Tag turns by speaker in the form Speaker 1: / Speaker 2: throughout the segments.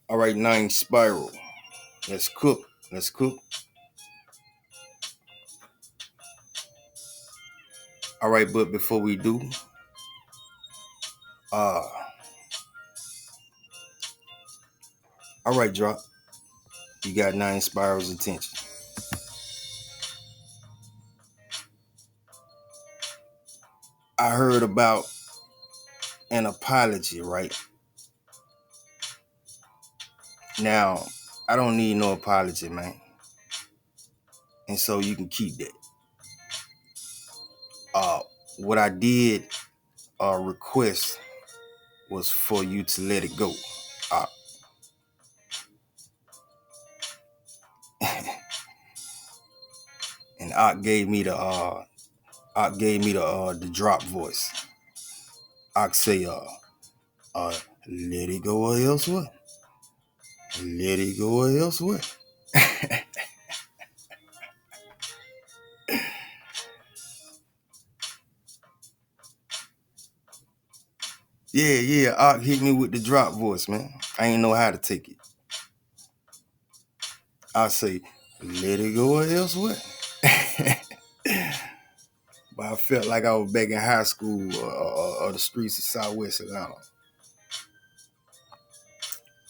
Speaker 1: All right, 9 spiral. Let's cook. Let's cook. All right, but before we do, all right, drop. You got 9 spirals attention. I heard about an apology, right? Now, I don't need no apology, man. And so you can keep that. What I did request was for you to let it go. And Art gave me the drop voice. Art say let it go or else what? Let it go or else what? Yeah, Art hit me with the drop voice, man. I ain't know how to take it. I say, let it go or else what? But I felt like I was back in high school or the streets of Southwest Atlanta.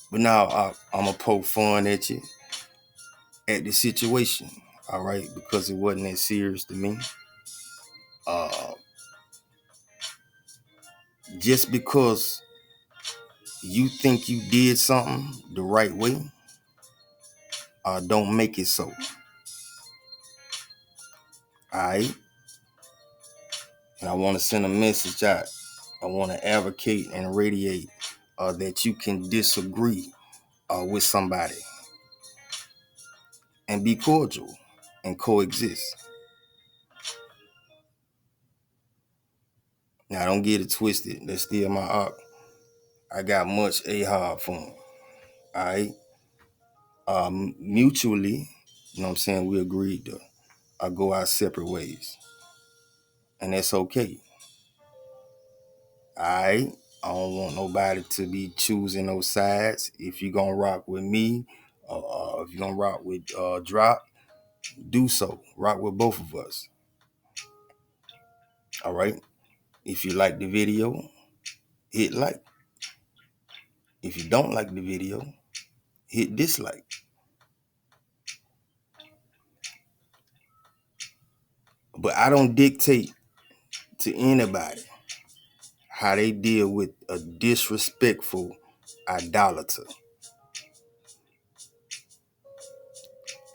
Speaker 1: But now I'm going to poke fun at you, at the situation, all right? Because it wasn't that serious to me. Just because you think you did something the right way, don't make it so. All right? And I want to send a message out. I want to advocate and radiate that you can disagree with somebody and be cordial and coexist. Now, don't get it twisted. That's still my art. I got much hard for him. All right? Mutually, you know what I'm saying, we agreed to go our separate ways. And that's okay. All right? I don't want nobody to be choosing those sides. If you're going to rock with me, if you're going to rock with Drop, do so. Rock with both of us. All right? If you like the video, hit like. If you don't like the video, hit dislike. But I don't dictate to anybody how they deal with a disrespectful idolater.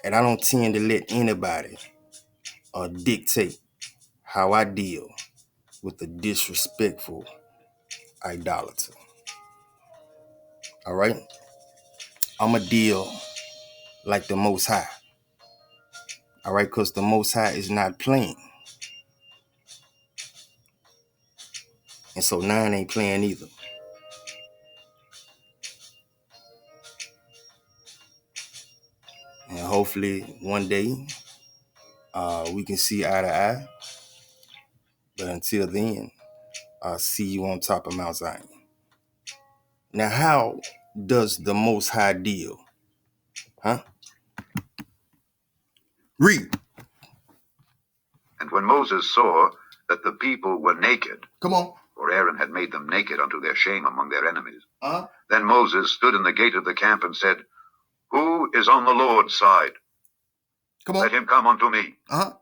Speaker 1: And I don't tend to let anybody dictate how I deal with a disrespectful idolater. All right? I'm a deal like the Most High. All right? Because the Most High is not playing. And so 9 ain't playing either. And hopefully one day we can see eye to eye. But until then, I'll see you on top of Mount Zion. Now, how does the Most High deal? Huh? Read.
Speaker 2: And when Moses saw that the people were naked,
Speaker 1: Come on.
Speaker 2: for Aaron had made them naked unto their shame among their enemies, then Moses stood in the gate of the camp and said, Who is on the Lord's side?
Speaker 1: Come on.
Speaker 2: Let him come unto me.
Speaker 1: And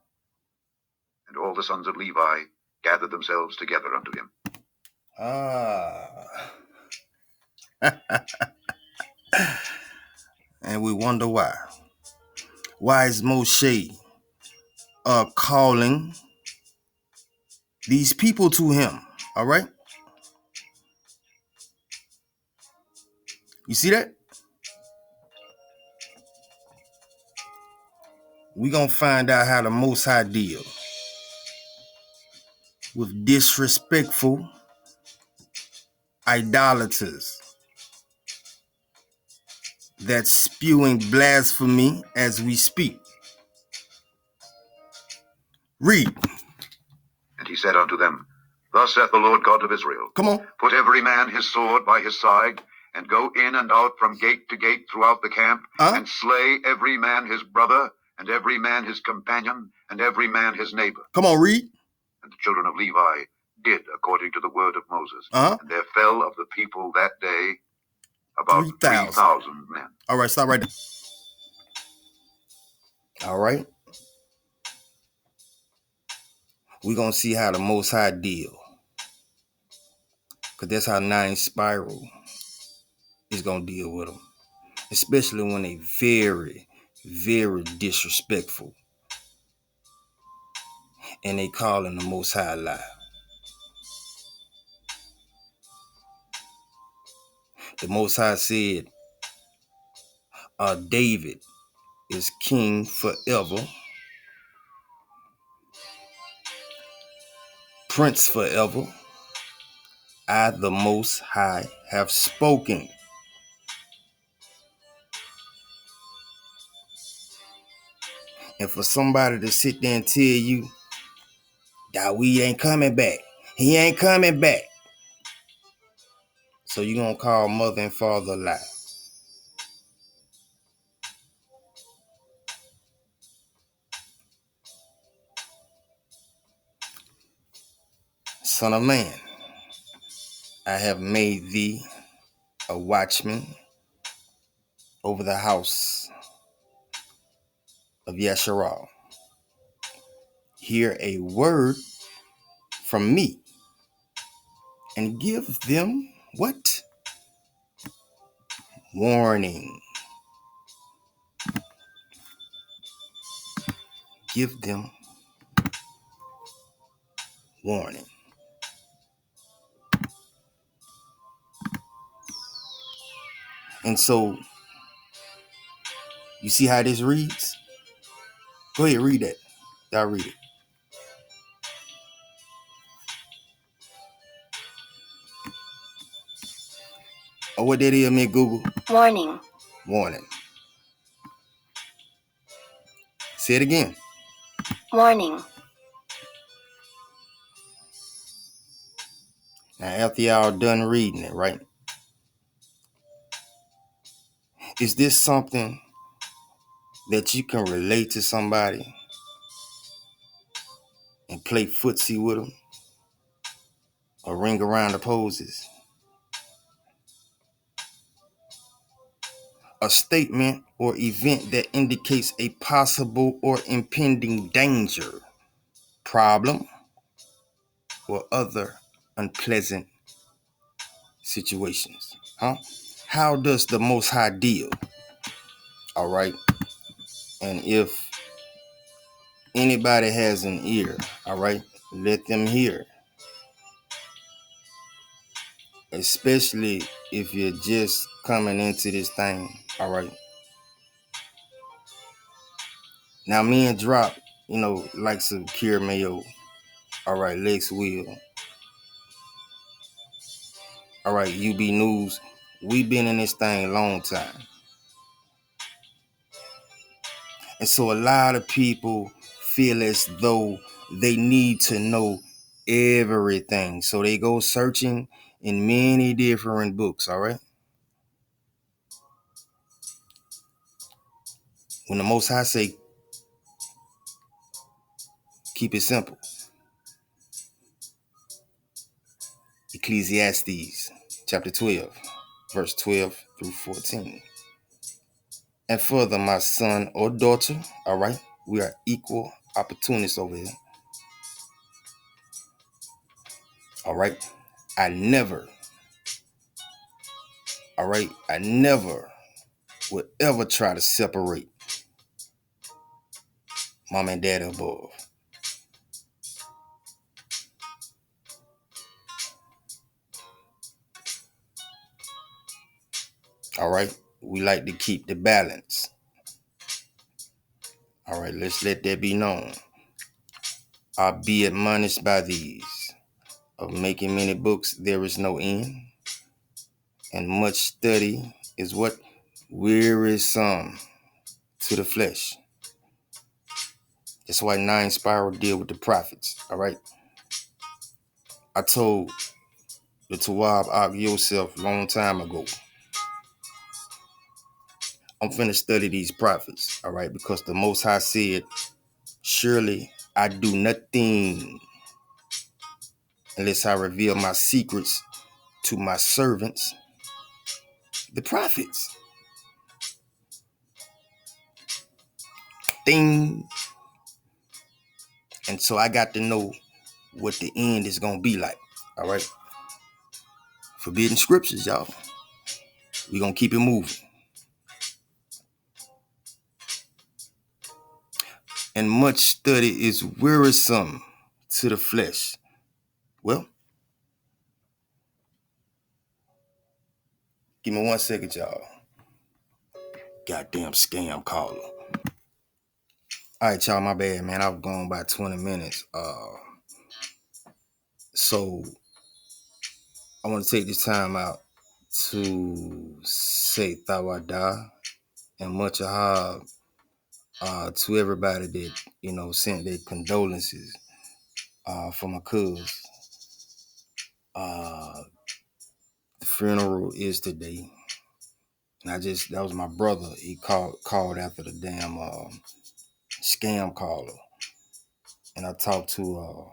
Speaker 2: all the sons of Levi gathered themselves together unto him.
Speaker 1: And we wonder why. Why is Moshe calling these people to him? All right? You see that? We're going to find out how the Most High deal with disrespectful idolaters that's spewing blasphemy as we speak. Read.
Speaker 2: And he said unto them, Thus saith the Lord God of Israel,
Speaker 1: Come on.
Speaker 2: Put every man his sword by his side, and go in and out from gate to gate throughout the camp, and slay every man his brother, and every man his companion, and every man his neighbor.
Speaker 1: Come on, read.
Speaker 2: And the children of Levi did according to the word of Moses. And there fell of the people that day about 3,000 men.
Speaker 1: All right, stop right there. All right. We're going to see how the Most High deal. Because that's how 9 Spiral is going to deal with them. Especially when they very, very disrespectful. And they calling the Most High lie. The Most High said, David is king forever, prince forever. I, the Most High, have spoken. And for somebody to sit there and tell you, Dawid ain't coming back. He ain't coming back. So you gonna call mother and father a lie. Son of man, I have made thee a watchman over the house of Yasharal. Hear a word from me and give them what? Warning. Give them warning. And so, you see how this reads? Go ahead, read that. Y'all read it. Oh, what that is, me Google?
Speaker 2: Warning.
Speaker 1: Warning. Say it again.
Speaker 2: Warning.
Speaker 1: Now, after y'all done reading it, right? Is this something that you can relate to somebody and play footsie with them or ring around the poses? A statement or event that indicates a possible or impending danger, problem, or other unpleasant situations. How does the Most High deal? All right. And if anybody has an ear, all right, let them hear. Especially if you're just coming into this thing, all right. Now, me and Drop, like some Kier Mayo, all right, Lex Will, all right, UB News, we been in this thing a long time. And so a lot of people feel as though they need to know everything. So they go searching in many different books, all right? When the Most High say, keep it simple. Ecclesiastes chapter 12, verse 12 through 14. And further, my son or daughter, all right, we are equal opportunists over here. All right. I never would ever try to separate mom and dad above. All right. We like to keep the balance. All right. Let's let that be known. I'll be admonished by these. Of making many books, there is no end. And much study is what? Wearisome to the flesh. That's why 9 Spiral deal with the prophets. All right. I told the Tawab Ak Yosef long time ago. I'm finna study these prophets, all right? Because the Most High said, surely I do nothing unless I reveal my secrets to my servants, the prophets. Thing. And so I got to know what the end is gonna be like. All right. Forbidden scriptures, y'all. We're gonna keep it moving. And much study is wearisome to the flesh. Well, give me 1 second, y'all. Goddamn scam caller. All right, y'all, my bad, man. I was gone by 20 minutes. So I want to take this time out to say Thawadah and much ahab to everybody that, sent their condolences for my cuz. The funeral is today. And that was my brother. He called after the damn scam caller. And I talked to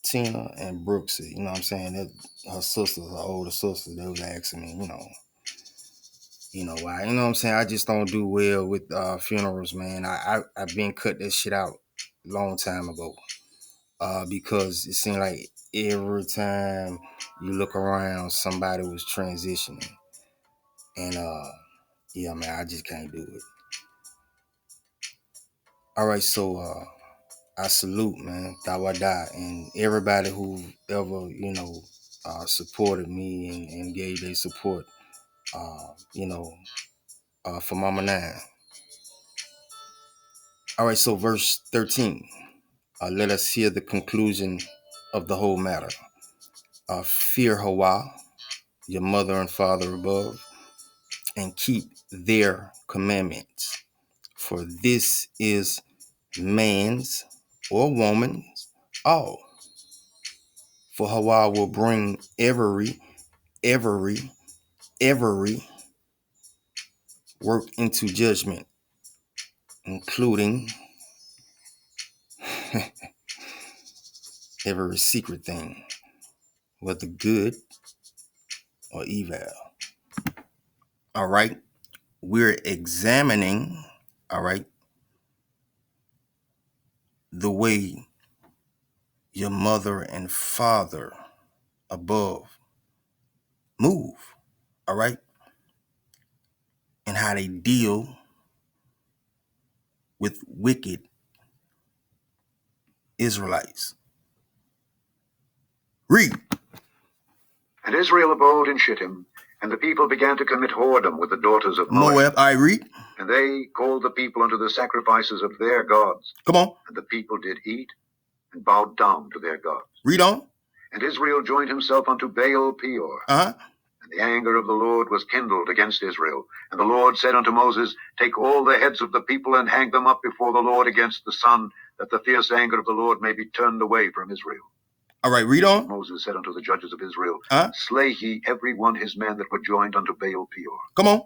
Speaker 1: Tina and Brooksy, you know what I'm saying? That her sisters, her older sisters, they was asking me, why. You know what I'm saying? I just don't do well with funerals, man. I've been cut that shit out a long time ago. Because it seemed like every time you look around, somebody was transitioning. And yeah, man, I just can't do it. All right, so I salute, man, Thawadah, and everybody who ever, supported me and gave their support, for Mama Nine. All right, so verse 13. Let us hear the conclusion of the whole matter. Fear Hawa, your mother and father above, and keep their commandments. For this is man's or woman's all. For Hawa will bring every work into judgment, including every secret thing, whether good or evil. All right. We're examining, all right, the way your mother and father above move, all right, and how they deal with wicked Israelites. Read.
Speaker 2: And Israel abode in Shittim, and the people began to commit whoredom with the daughters of Moab.
Speaker 1: I read.
Speaker 2: And they called the people unto the sacrifices of their gods.
Speaker 1: Come on.
Speaker 2: And the people did eat and bowed down to their gods.
Speaker 1: Read on.
Speaker 2: And Israel joined himself unto Baal Peor.
Speaker 1: Uh-huh.
Speaker 2: And the anger of the Lord was kindled against Israel. And the Lord said unto Moses, Take all the heads of the people and hang them up before the Lord against the sun, that the fierce anger of the Lord may be turned away from Israel.
Speaker 1: All right, read on.
Speaker 2: Moses said unto the judges of Israel,
Speaker 1: Uh-huh.
Speaker 2: Slay ye every one his men that were joined unto Baal Peor.
Speaker 1: Come on.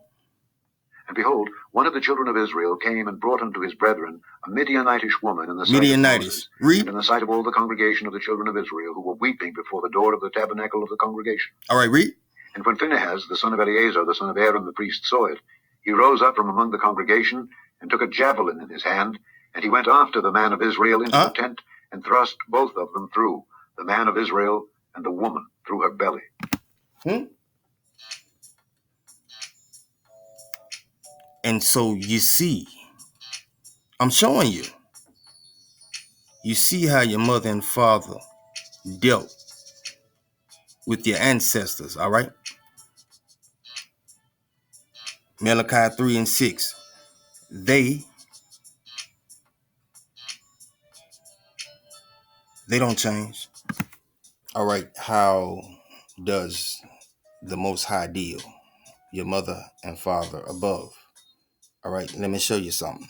Speaker 2: And behold, one of the children of Israel came and brought unto his brethren a Midianitish woman in the sight of Moses,
Speaker 1: read.
Speaker 2: and in the sight of all the congregation of the children of Israel, who were weeping before the door of the tabernacle of the congregation.
Speaker 1: All right, read.
Speaker 2: And when Phinehas, the son of Eleazar, the son of Aaron, the priest, saw it, he rose up from among the congregation, and took a javelin in his hand, and he went after the man of Israel into the tent, and thrust both of them through, the man of Israel and the woman through her belly.
Speaker 1: And so you see, I'm showing you. You see how your mother and father dealt with your ancestors, all right? Malachi 3 and 6. They don't change. All right, how does the Most High deal? Your mother and father above. All right, let me show you something.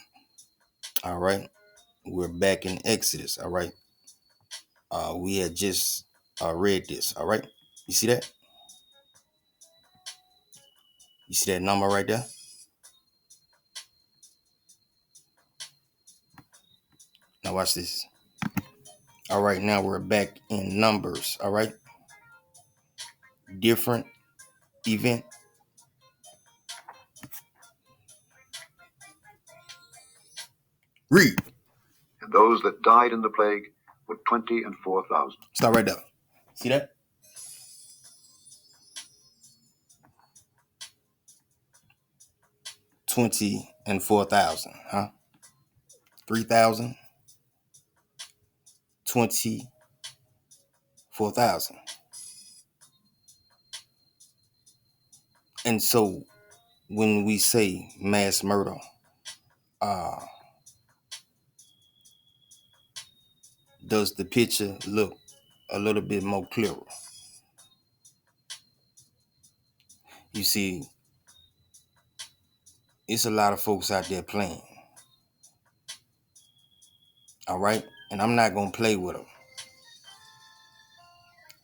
Speaker 1: All right, we're back in Exodus. All right, we had just read this. All right, you see that? You see that number right there? Now watch this. All right, now we're back in Numbers. All right. Different event. Read.
Speaker 2: And those that died in the plague were 24,000.
Speaker 1: Start right there. See that? 24,000, huh? 3,000, 24,000. And so when we say mass murder, does the picture look a little bit more clearer? You see, it's a lot of folks out there playing. All right? And I'm not going to play with them.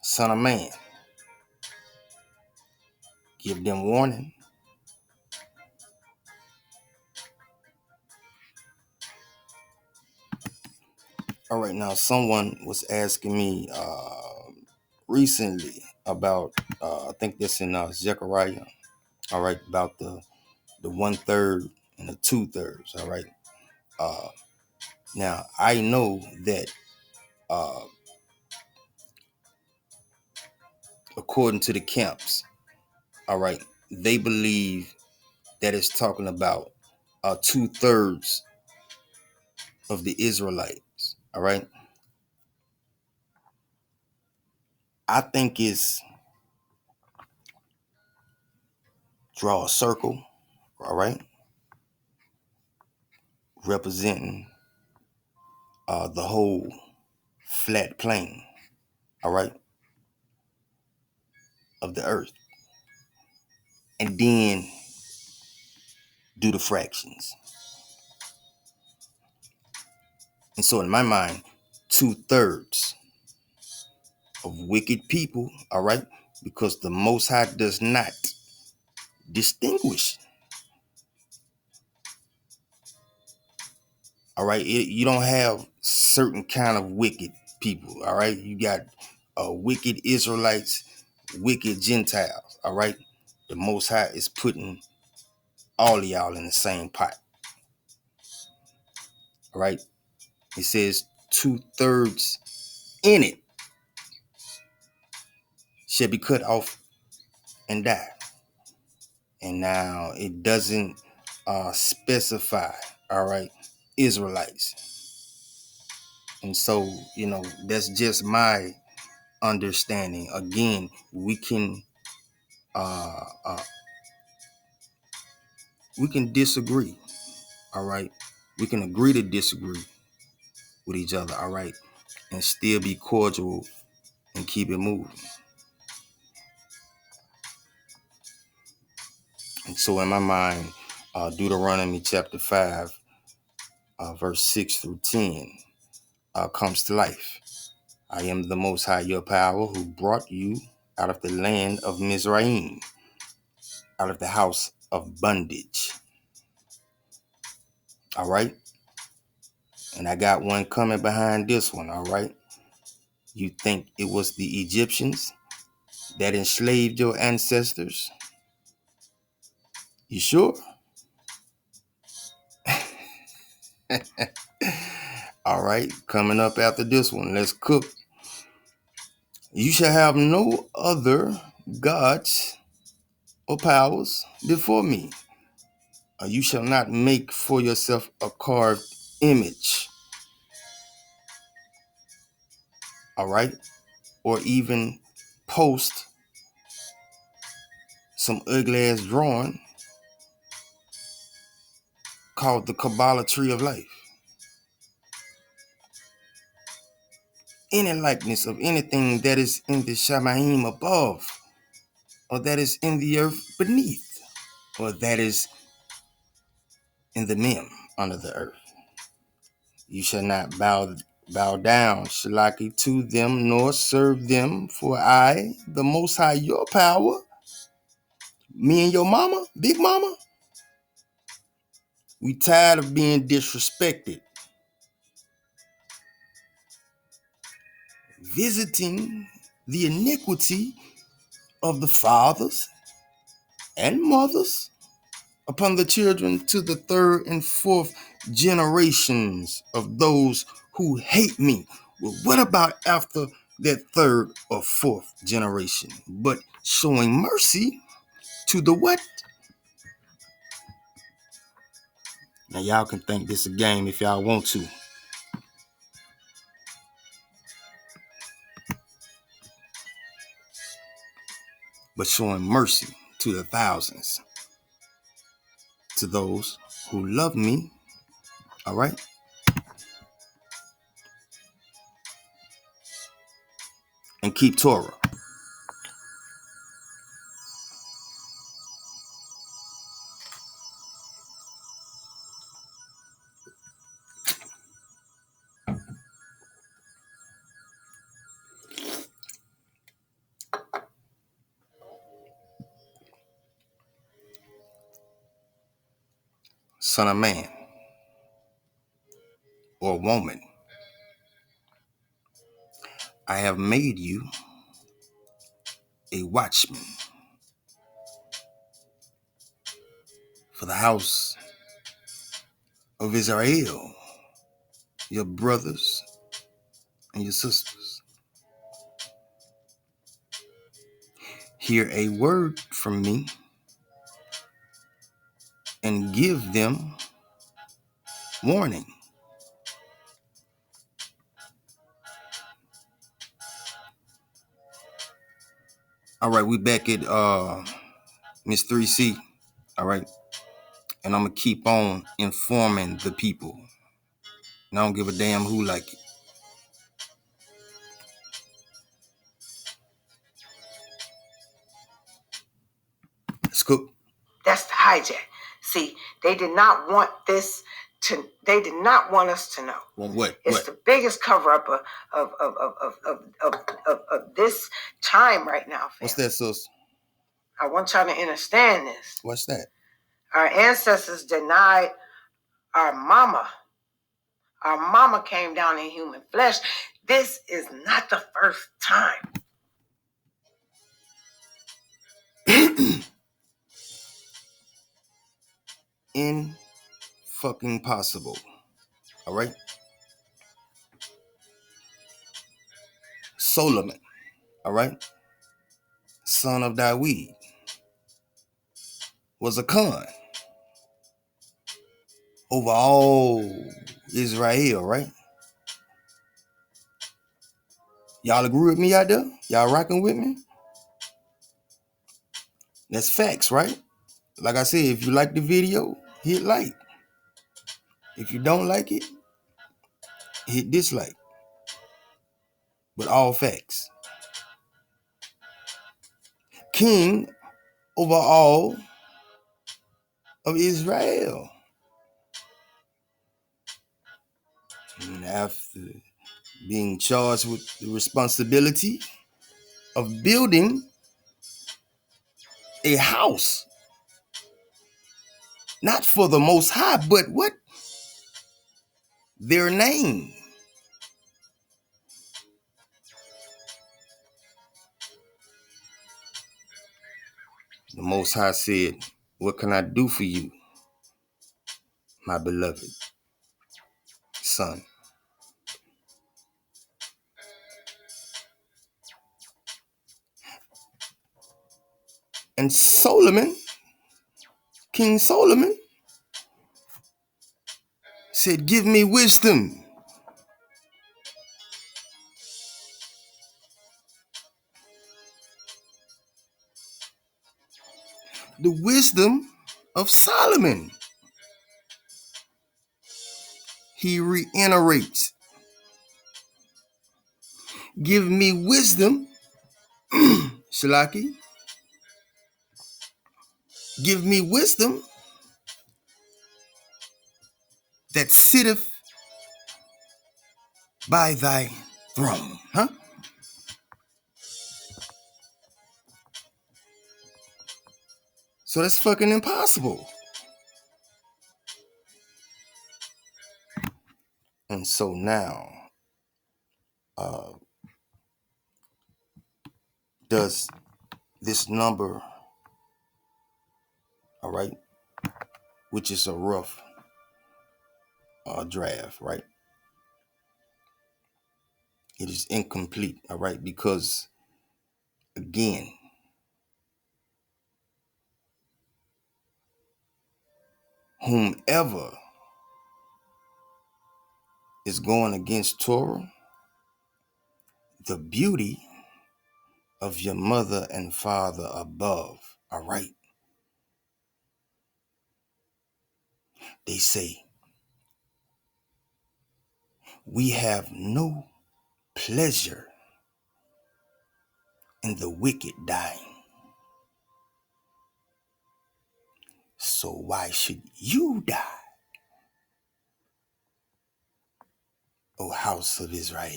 Speaker 1: Son of man, give them warning. All right, now someone was asking me recently about, I think this in Zechariah, all right, about the 1/3 and the 2/3, all right. Now, I know that according to the camps, all right, they believe that it's talking about 2/3 of the Israelites, all right. I think it's draw a circle, all right, representing the whole flat plane, all right, of the earth, and then do the fractions. And so in my mind, 2/3 of wicked people, all right, because the Most High does not distinguish, all right. You don't have certain kind of wicked people, all right. You got wicked Israelites, wicked Gentiles, all right. The Most High is putting all of y'all in the same pot, all right. It says 2/3 in it shall be cut off and die. And now it doesn't specify, all right, Israelites. And so, that's just my understanding. Again, we can disagree, all right. We can agree to disagree with each other, all right, and still be cordial and keep it moving. And so in my mind, Deuteronomy chapter 5, verse 6 through 10 comes to life. I am the Most High, your power, who brought you out of the land of Mizraim, out of the house of bondage. All right. And I got one coming behind this one. All right. You think it was the Egyptians that enslaved your ancestors? You sure? All right. Coming up after this one, let's cook. You shall have no other gods or powers before me. You shall not make for yourself a carved image. All right. Or even post some ugly ass drawing called the Kabbalah tree of life. Any likeness of anything that is in the Shamaim above, or that is in the earth beneath, or that is in the Mem under the earth. You shall not bow down, Shalaki, to them, nor serve them, for I, the Most High, your power, me and your mama, Big Mama, we tired of being disrespected. visiting the iniquity of the fathers and mothers upon the children to the third and fourth generations of those who hate me. Well, what about after that third or fourth generation? But showing mercy to the what? Now y'all can think this a game if y'all want to. But showing mercy to the thousands, to those who love me, all right? And keep Torah. Son of man or woman, I have made you a watchman for the house of Israel, your brothers and your sisters. Hear a word from me and give them warning. All right, we back at Miss 3C. All right. And I'm gonna keep on informing the people. And I don't give a damn who like it. Let's go.
Speaker 3: That's the hijack. See, they did not want this to. They did not want us to know.
Speaker 1: Well, what?
Speaker 3: It's the biggest cover up of this time right now. Fam.
Speaker 1: What's that, sis?
Speaker 3: I want y'all to understand this.
Speaker 1: What's that?
Speaker 3: Our ancestors denied our mama. Our mama came down in human flesh. This is not the first time.
Speaker 1: In fucking possible. All right. Solomon. All right. Son of Dawid was a Khan over all Israel, right? Y'all agree with me out there? Y'all rocking with me? That's facts, right? Like I said, if you like the video, hit like. If you don't like it, hit dislike. But all facts. King over all of Israel. And after being charged with the responsibility of building a house, not for the Most High, but what? Their name. The Most High said, what can I do for you, my beloved son? And Solomon, King Solomon, said, give me wisdom. The wisdom of Solomon. He reiterates, give me wisdom, Shalaki, give me wisdom that sitteth by thy throne. Huh? So that's fucking impossible. And so now, does this number, all right, which is a rough draft, right? It is incomplete, all right, because again, whomever is going against Torah, the beauty of your mother and father above, all right? They say, we have no pleasure in the wicked dying. So why should you die, O house of Israel?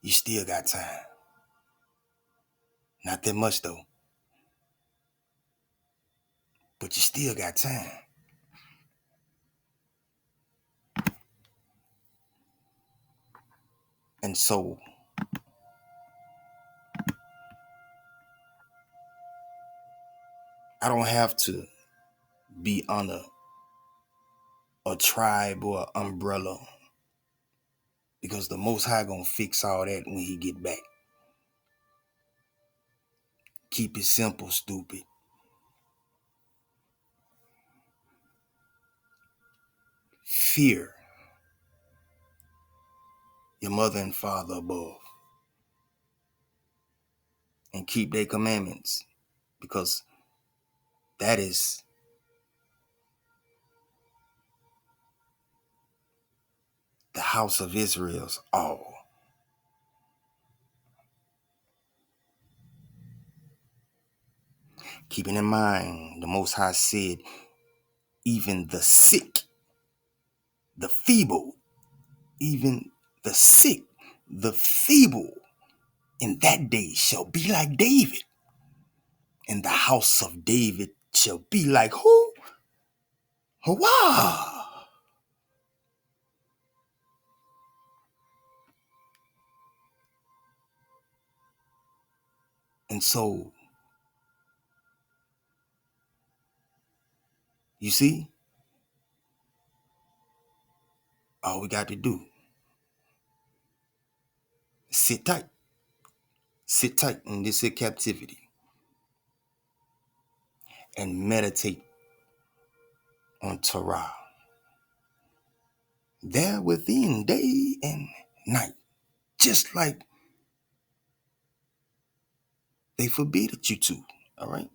Speaker 1: You still got time. Not that much though, but you still got time. And so I don't have to be under a tribe or an umbrella, because the Most High gonna fix all that when he get back. Keep it simple, stupid. Fear your mother and father above and keep their commandments, because that is the house of Israel's all. Keeping in mind, the Most High said, even the sick, the feeble, even the sick, the feeble, in that day shall be like David. And the house of David shall be like who? Hurrah! And so, you see, all we got to do is sit tight. Sit tight in this captivity and meditate on Torah. There within day and night, just like they forbid you to, all right?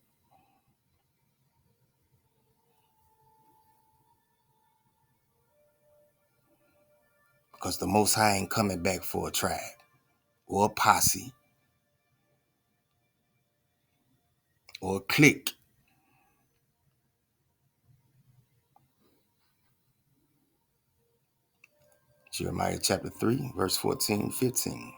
Speaker 1: Because the Most High ain't coming back for a tribe or a posse or a clique. Jeremiah chapter 3, verse 14, 15.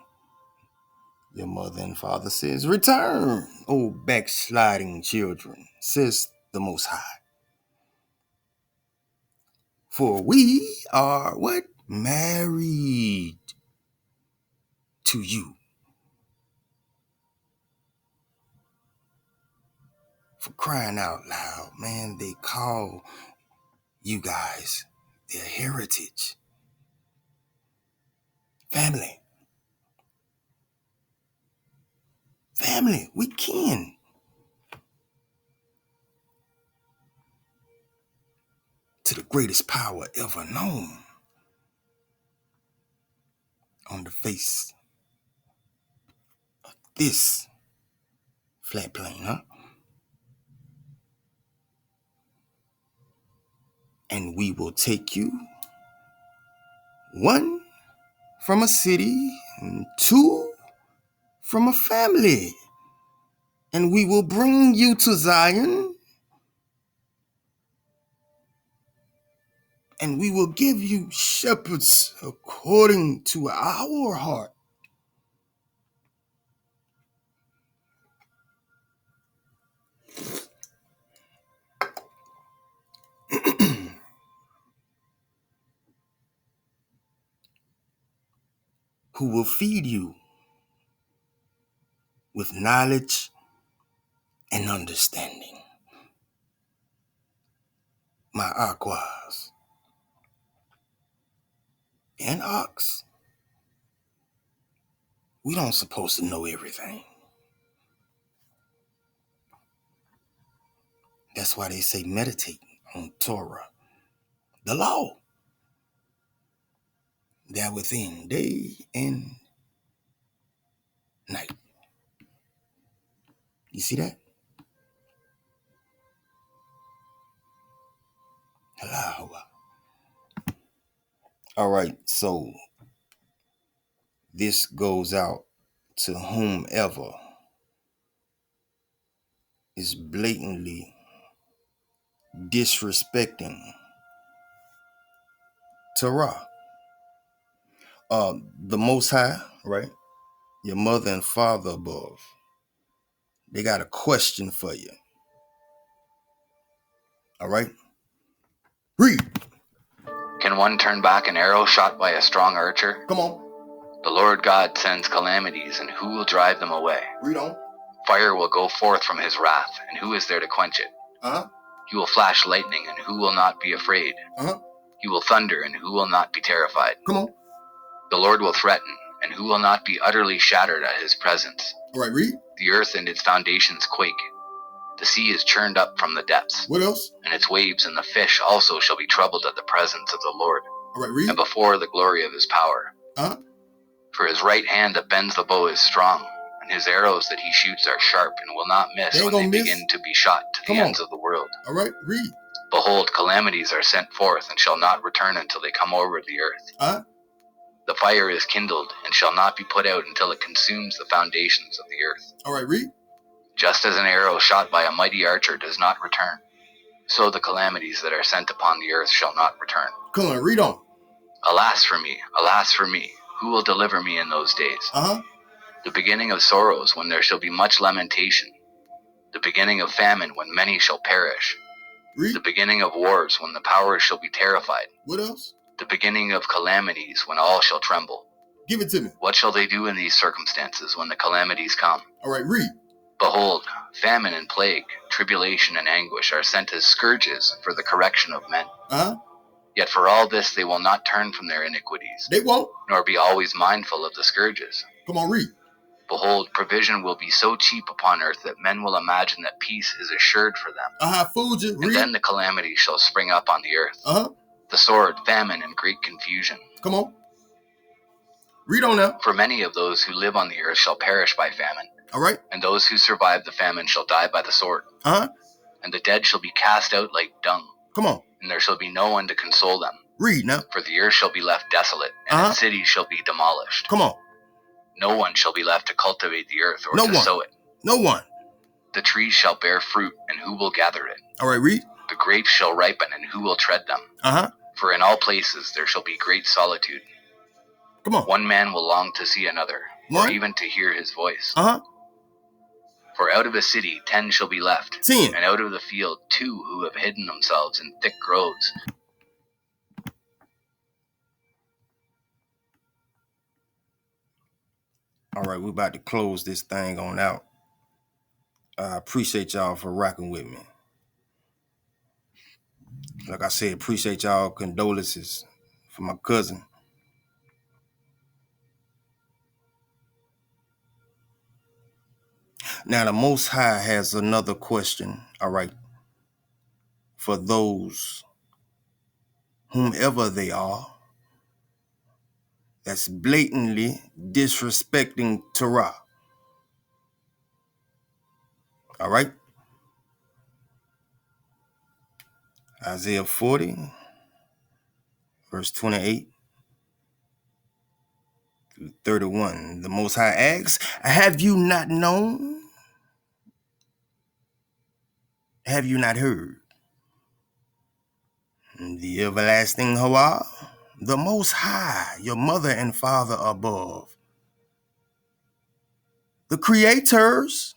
Speaker 1: Your mother and father says, return, O backsliding children, says the Most High. For we are what? Married to you. For crying out loud, man, they call you guys their heritage. Family. Family, we kin. To the greatest power ever known on the face of this flat plane, huh? And we will take you, one, from a city, and two, from a family. And we will bring you to Zion, and we will give you shepherds according to our heart. who will feed you with knowledge and understanding. My aquas and ox. We don't supposed to know everything. That's why they say meditate on Torah, the law, that within day and night. You see that? Hello. All right, so this goes out to whomever is blatantly disrespecting Torah. The Most High, right? Your mother and father above. They got a question for you. All right? Read.
Speaker 2: Can one turn back an arrow shot by a strong archer?
Speaker 1: Come on.
Speaker 2: The Lord God sends calamities, and who will drive them away?
Speaker 1: Read on.
Speaker 2: Fire will go forth from his wrath, and who is there to quench it? He will flash lightning, and who will not be afraid? He will thunder, and who will not be terrified?
Speaker 1: Come on.
Speaker 2: The Lord will threaten, and who will not be utterly shattered at his presence?
Speaker 1: All right, read.
Speaker 2: The earth and its foundations quake. The sea is churned up from the depths.
Speaker 1: What else?
Speaker 2: And its waves and the fish also shall be troubled at the presence of the Lord.
Speaker 1: All right, read.
Speaker 2: And before the glory of his power. For his right hand that bends the bow is strong, and his arrows that he shoots are sharp and will not miss when they begin to be shot to the ends of the world.
Speaker 1: All right, read.
Speaker 2: Behold, calamities are sent forth and shall not return until they come over the earth. The fire is kindled and shall not be put out until it consumes the foundations of the earth.
Speaker 1: All right, read.
Speaker 2: Just as an arrow shot by a mighty archer does not return, so the calamities that are sent upon the earth shall not return.
Speaker 1: Come on, read on.
Speaker 2: Alas for me, who will deliver me in those days? The beginning of sorrows, when there shall be much lamentation. The beginning of famine, when many shall perish.
Speaker 1: Read.
Speaker 2: The beginning of wars, when the powers shall be terrified.
Speaker 1: What else?
Speaker 2: The beginning of calamities, when all shall tremble.
Speaker 1: Give it to me.
Speaker 2: What shall they do in these circumstances when the calamities come?
Speaker 1: All right, read.
Speaker 2: Behold, famine and plague, tribulation and anguish are sent as scourges for the correction of men. Yet for all this they will not turn from their iniquities.
Speaker 1: They won't.
Speaker 2: Nor be always mindful of the scourges.
Speaker 1: Come on, read.
Speaker 2: Behold, provision will be so cheap upon earth that men will imagine that peace is assured for them.
Speaker 1: Fooled you. Read.
Speaker 2: And then the calamity shall spring up on the earth. The sword, famine, and great confusion.
Speaker 1: Come on. Read on now.
Speaker 2: For many of those who live on the earth shall perish by famine.
Speaker 1: All right.
Speaker 2: And those who survive the famine shall die by the sword. And the dead shall be cast out like dung.
Speaker 1: Come on.
Speaker 2: And there shall be no one to console them.
Speaker 1: Read now.
Speaker 2: For the earth shall be left desolate, and its cities shall be demolished.
Speaker 1: Come on.
Speaker 2: No one shall be left to cultivate the earth or to sow it.
Speaker 1: No one.
Speaker 2: The trees shall bear fruit, and who will gather it?
Speaker 1: All right, read.
Speaker 2: The grapes shall ripen, and who will tread them? For in all places there shall be great solitude.
Speaker 1: Come on.
Speaker 2: One man will long to see another, or even to hear his voice. For out of a city 10 shall be left,
Speaker 1: 10.
Speaker 2: And out of the field 2 who have hidden themselves in thick groves.
Speaker 1: All right, we're about to close this thing on out. I appreciate y'all for rocking with me. Like I said, appreciate y'all condolences for my cousin. Now, the Most High has another question, all right, for those, whomever they are, that's blatantly disrespecting Torah. All right? Isaiah 40, verse 28 through 31. The Most High asks, have you not known? Have you not heard? The everlasting Hawah, the Most High, your mother and father above, the creators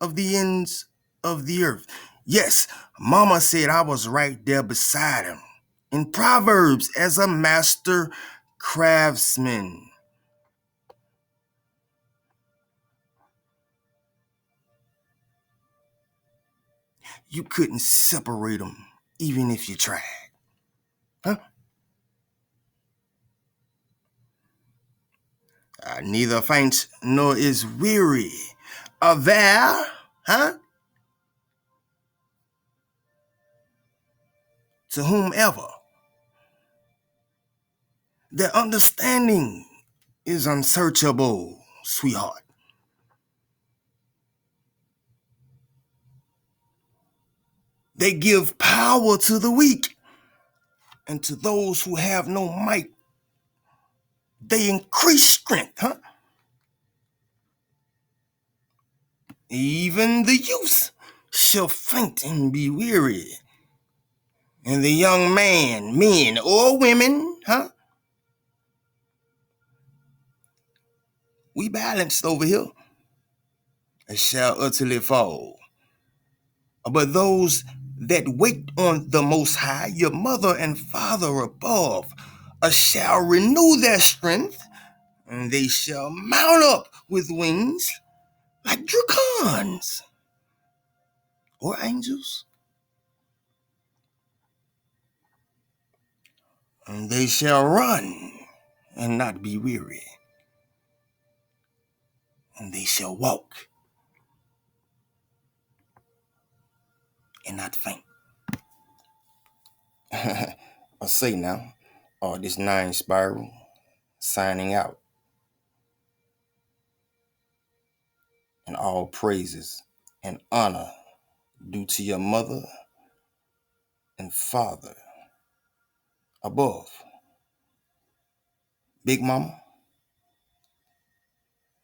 Speaker 1: of the ends of the earth. Yes, Mama said I was right there beside him in Proverbs as a master craftsman. you couldn't separate them even if you tried. Huh? Neither faints nor is weary. There, huh? To whomever their understanding is unsearchable, sweetheart. They give power to the weak, and to those who have no might, they increase strength, huh? Even the youth shall faint and be weary, and the young man, men or women, huh? We balanced over here, shall utterly fall. But those that wait on the Most High, your mother and father above, shall renew their strength, and they shall mount up with wings like dragons or angels. And they shall run and not be weary, and they shall walk and not faint. I say now, this 9 spiral signing out, and all praises and honor due to your mother and father above. Big Mama,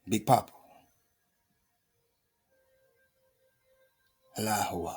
Speaker 1: Big Papa, Allahu.